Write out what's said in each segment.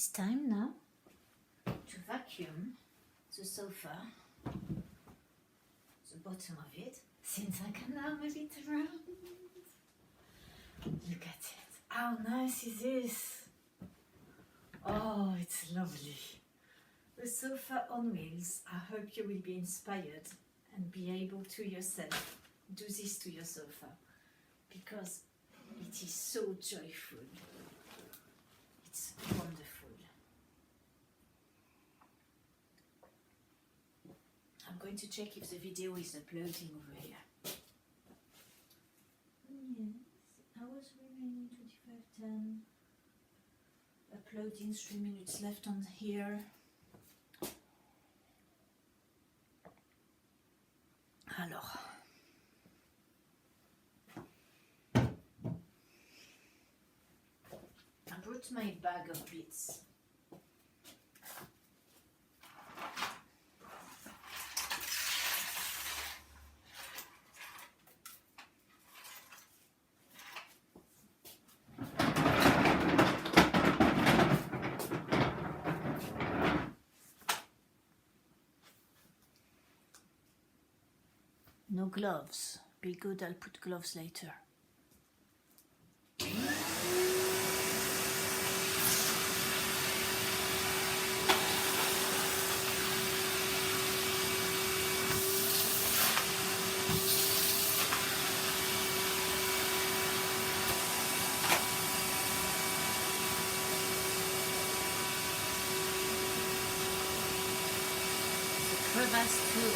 It's time now to vacuum the sofa, the bottom of it, since I can now move it around. Look at it. How nice is this? Oh, it's lovely. The sofa on wheels. I hope you will be inspired and be able to yourself do this to your sofa, because it is so joyful. It's wonderful. I'm going to check if the video is uploading over here. Yes, hours remaining 25:10. Uploading, 3 minutes left on here. Alors. I brought my bag of bits. No gloves. Be good, I'll put gloves later. The crevasse too.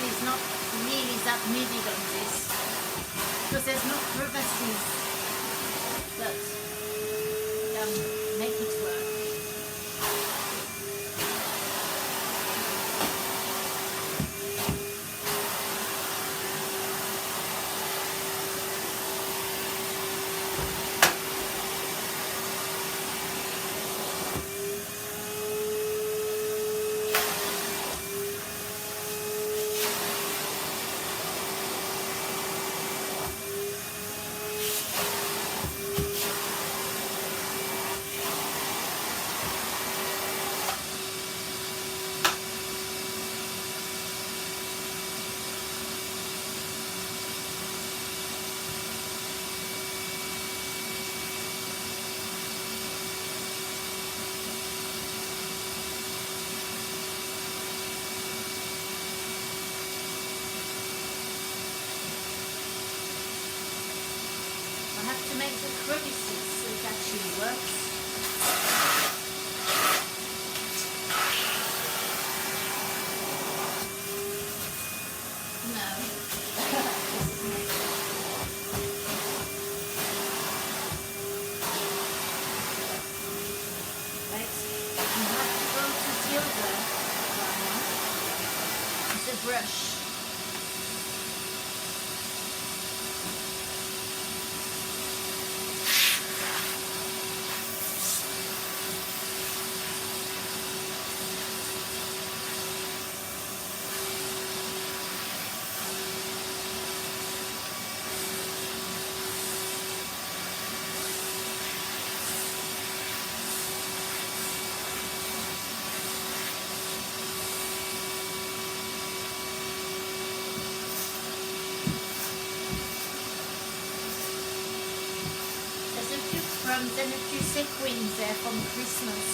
Is not really that needed on this because there's no crevasses, but make it work. I have to make the crevices so it actually works. No. Right. You have to go to the other one with the brush. Then a few sequins there from Christmas.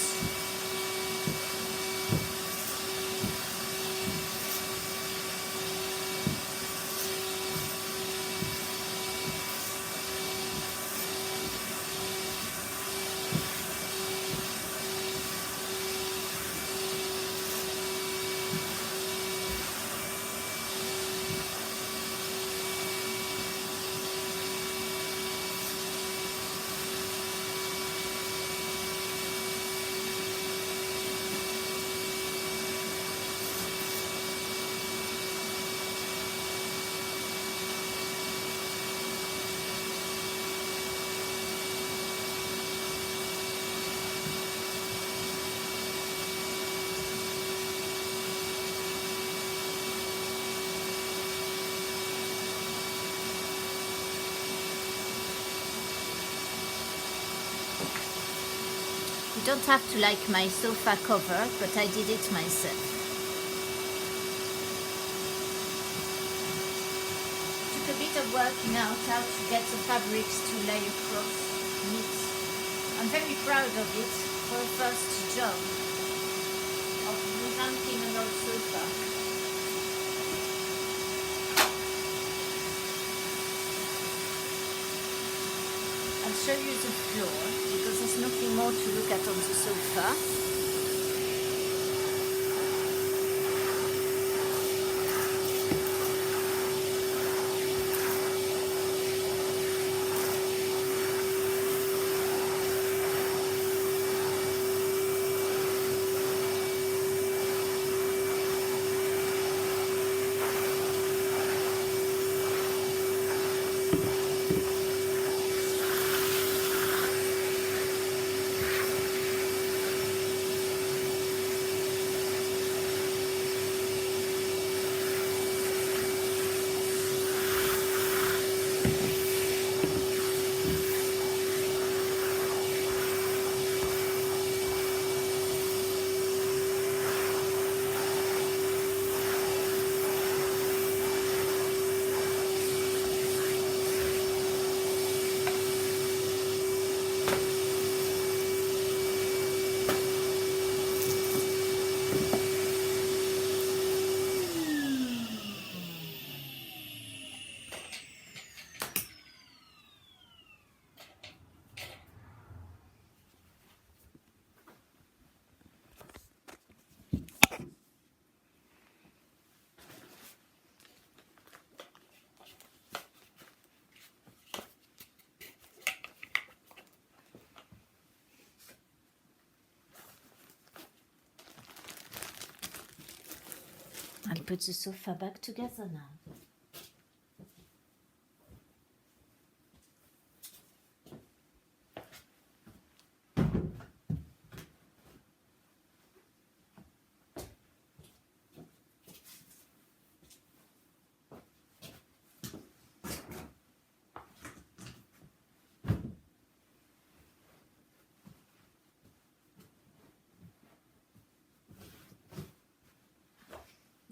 don't have to like my sofa cover, but I did it myself. Took a bit of working out how to get the fabrics to lay across neat. I'm very proud of it for a first job of revamping an old sofa. I'll show you the floor because there's nothing more to look at on the sofa. I'll put the sofa back together now.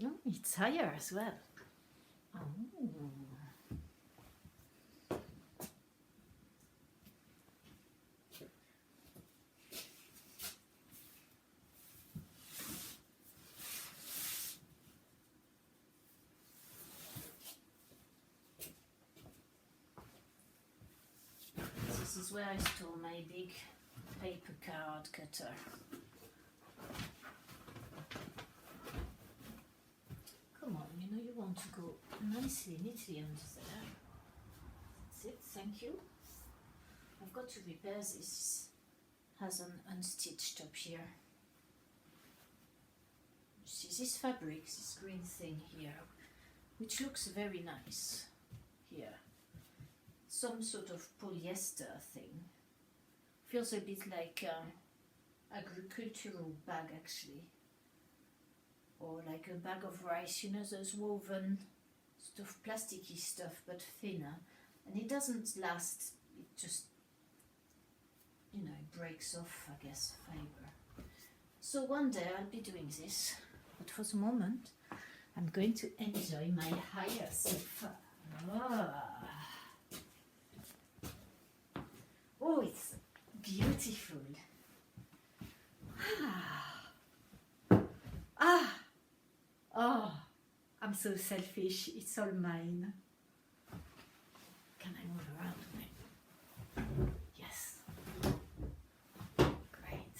Oh, it's higher as well. Oh. This is where I store my big paper card cutter. Come on, you know you want to go nicely, neatly under there. That's it, thank you. I've got to repair this. Has an unstitched up here. You see this fabric, this green thing here, which looks very nice here. Some sort of polyester thing. Feels a bit like agricultural bag actually. Or like a bag of rice, you know, those woven stuff, plasticky stuff, but thinner. And it doesn't last, it just, you know, it breaks off, I guess, fiber. So one day I'll be doing this, but for the moment, I'm going to enjoy my higher sofa. Oh, it's beautiful. Oh, I'm so selfish. It's all mine. Can I move around? Yes. Great.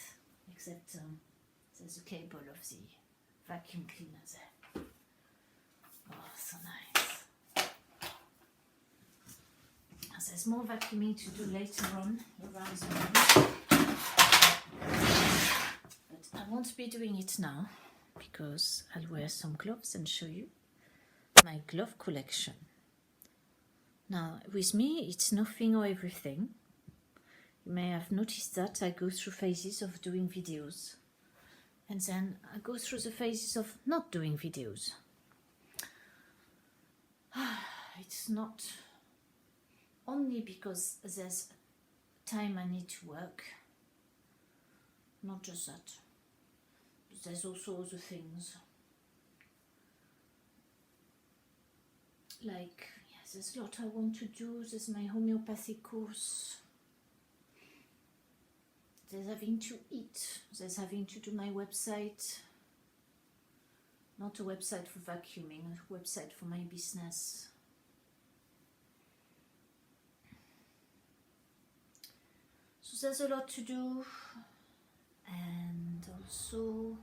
Except there's a cable of the vacuum cleaner there. Oh, so nice. There's more vacuuming to do later on around the room. But I won't be doing it now, because I'll wear some gloves and show you my glove collection. Now, with me, it's nothing or everything. You may have noticed that I go through phases of doing videos, and then I go through the phases of not doing videos. It's not only because there's time I need to work, not just that. There's also other things. Like, yes, there's a lot I want to do. There's my homeopathy course. There's having to eat. There's having to do my website. Not a website for vacuuming, a website for my business. So there's a lot to do. And also,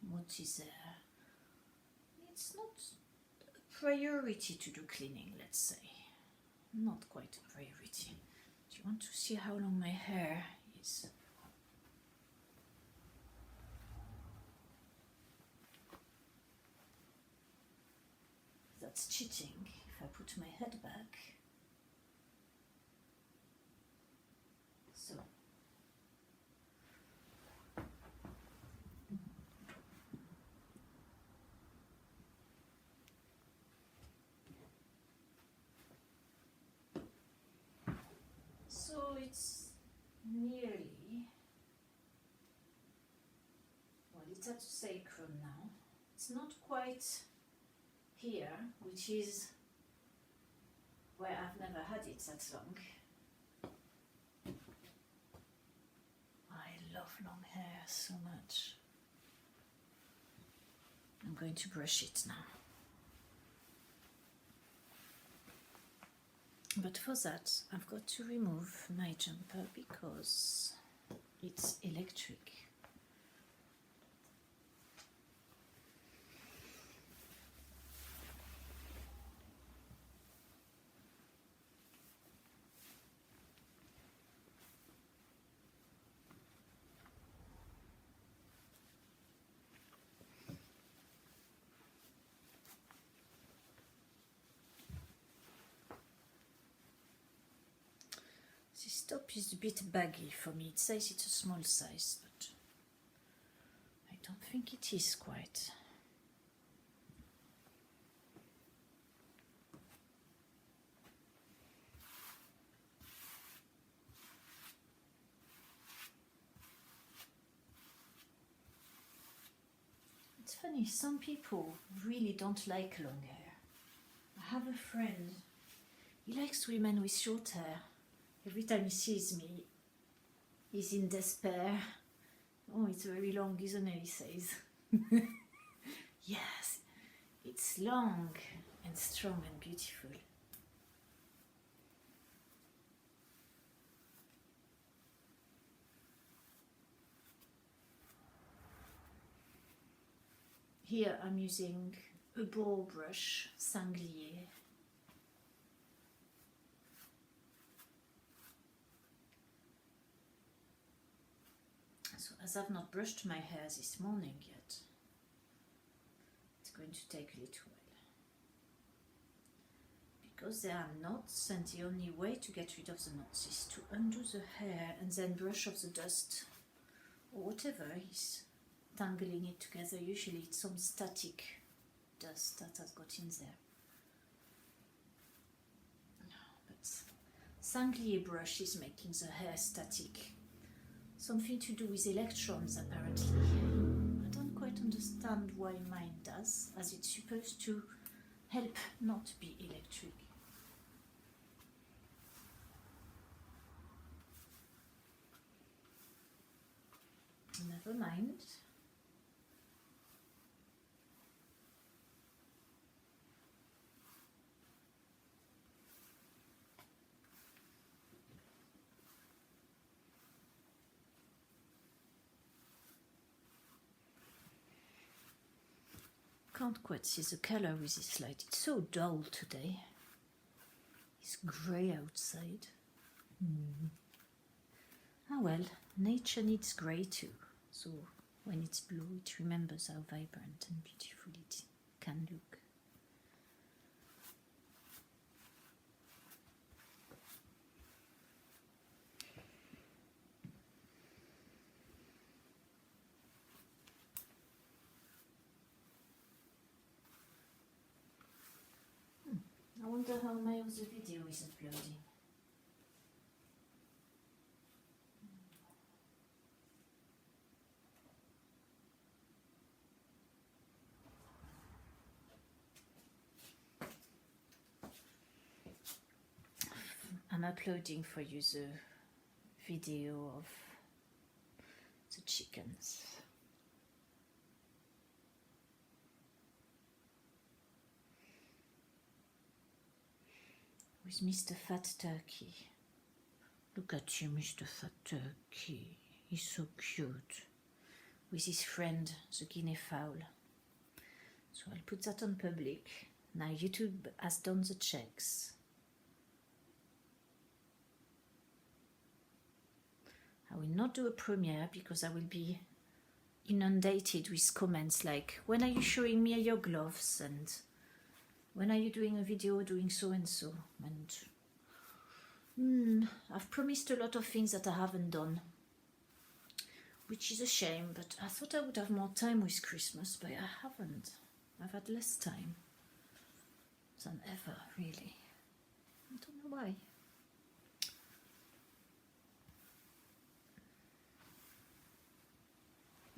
what is there? It's not a priority to do cleaning, let's say. Not quite a priority. Do you want to see how long my hair is? That's cheating if I put my head back. So. So it's nearly, well, it's at sacrum now. It's not quite here, which is where I've never had it that long. I love long hair so much. I'm going to brush it now. But for that, I've got to remove my jumper because it's electric. This top is a bit baggy for me. It says it's a small size, but I don't think it is quite. It's funny, some people really don't like long hair. I have a friend, he likes women with short hair. Every time he sees me, he's in despair. Oh, it's very long, isn't it? He says. Yes, it's long and strong and beautiful. Here I'm using a ball brush, sanglier. So as I've not brushed my hair this morning yet, it's going to take a little while. Because there are knots, and the only way to get rid of the knots is to undo the hair and then brush off the dust or whatever is tangling it together. Usually it's some static dust that has got in there. But sanglier brush is making the hair static. Something to do with electrons, apparently. I don't quite understand why mine does, as it's supposed to help not be electric. Never mind. Can't quite see the color with this light. It's so dull today. It's grey outside. Ah well, nature needs grey too. So when it's blue, it remembers how vibrant and beautiful it can look. I wonder how my other video is uploading. I'm uploading for you the video of the chickens. With Mr. Fat Turkey. Look at you, Mr. Fat Turkey. He's so cute. With his friend, the guinea fowl. So I'll put that on public. Now YouTube has done the checks. I will not do a premiere because I will be inundated with comments like, when are you showing me your gloves, and when are you doing a video doing so and so, and I've promised a lot of things that I haven't done, which is a shame, but I thought I would have more time with Christmas, but I haven't. I've had less time than ever, really. I don't know why.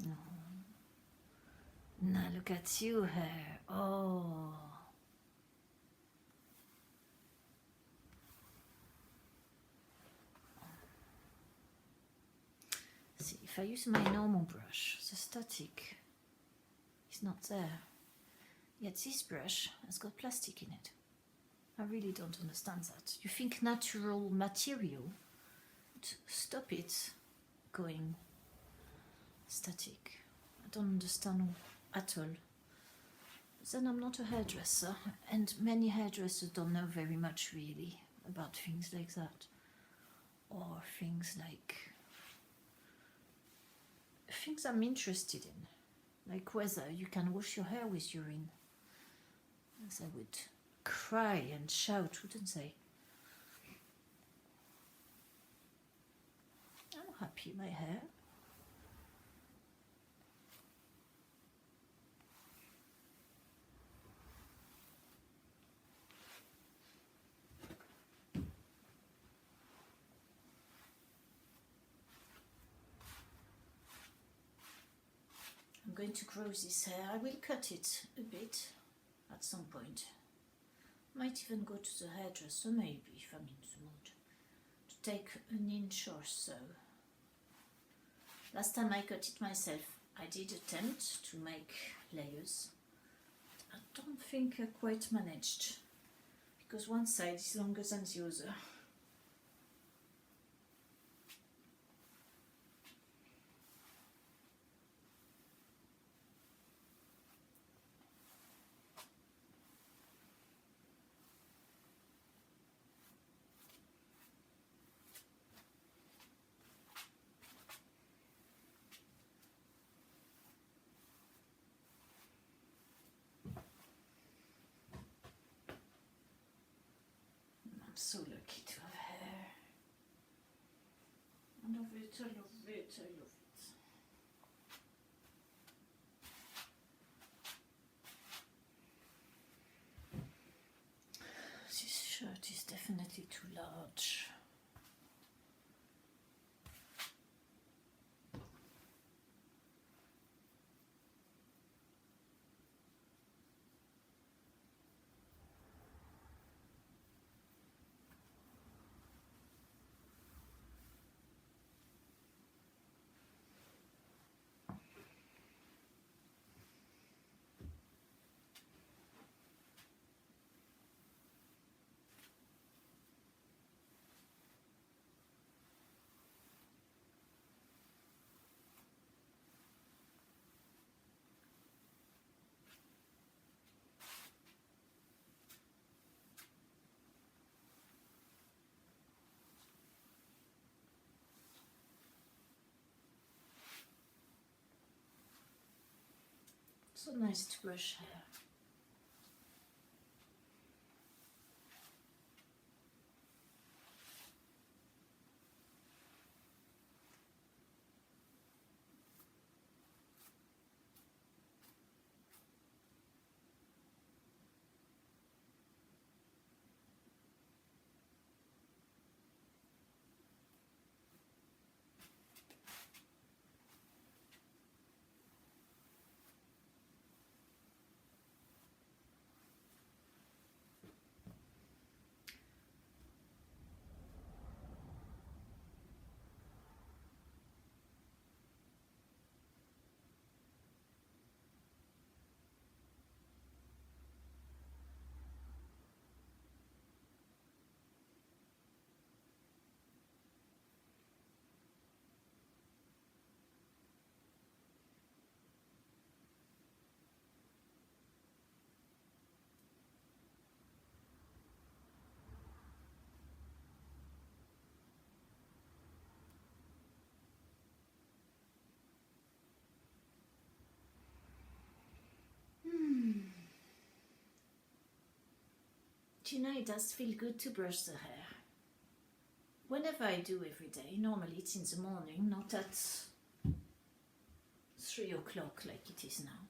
No. Now look at you, hair. Oh. See, if I use my normal brush, the static is not there. Yet this brush has got plastic in it. I really don't understand that. You think natural material would stop it going static. I don't understand at all. But then I'm not a hairdresser, and many hairdressers don't know very much really about things like that. Or things I'm interested in. Like whether you can wash your hair with urine. As I would cry and shout, wouldn't they? I'm happy, my hair. I'm going to grow this hair. I will cut it a bit at some point. Might even go to the hairdresser, maybe, if I'm in the mood, to take an inch or so. Last time I cut it myself, I did attempt to make layers. But I don't think I quite managed, because one side is longer than the other. I'm so lucky to have hair. I love it, I love it, I love it. This shirt is definitely too large. So nice to brush hair. Do you know, it does feel good to brush the hair. Whenever I do every day, normally it's in the morning, not at 3 o'clock like it is now.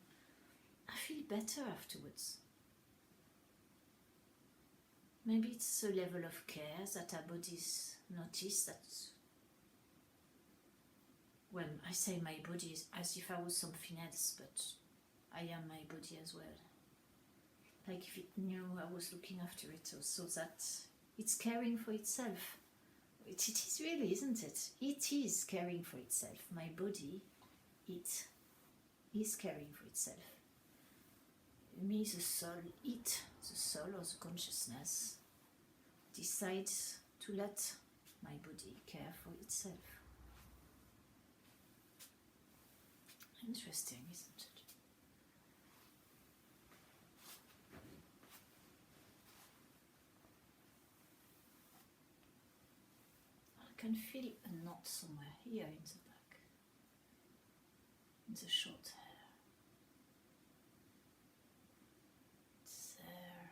I feel better afterwards. Maybe it's a level of care that our bodies notice that when I say my body is as if I was something else, but I am my body as well. Like if it knew I was looking after it, so that it's caring for itself. It is really, isn't it? It is caring for itself. My body, it is caring for itself. Me, the soul, the soul or the consciousness, decides to let my body care for itself. Interesting, isn't it? I can feel a knot somewhere here in the back, in the short hair. It's there.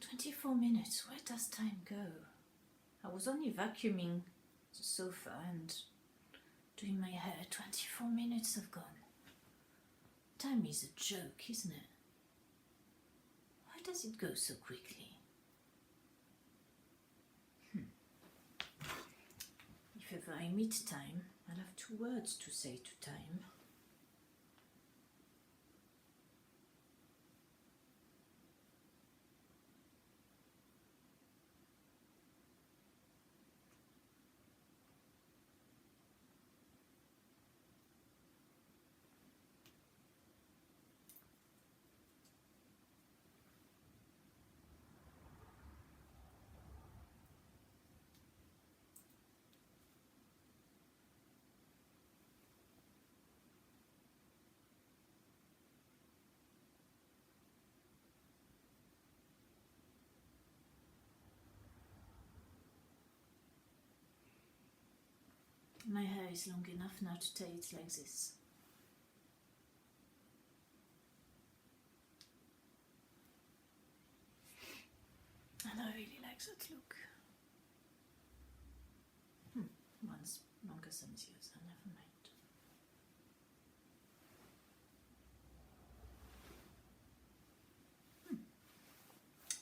"24 minutes, where does time go? I was only vacuuming the sofa and doing my hair. 24 minutes have gone. Time is a joke, isn't it? Why does it go so quickly? If ever I meet time, I'll have 2 words to say to time. My hair is long enough now to tie it like this. And I really like that look. One's longer than the other, never mind.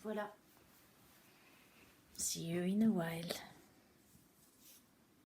Voilà. See you in a while.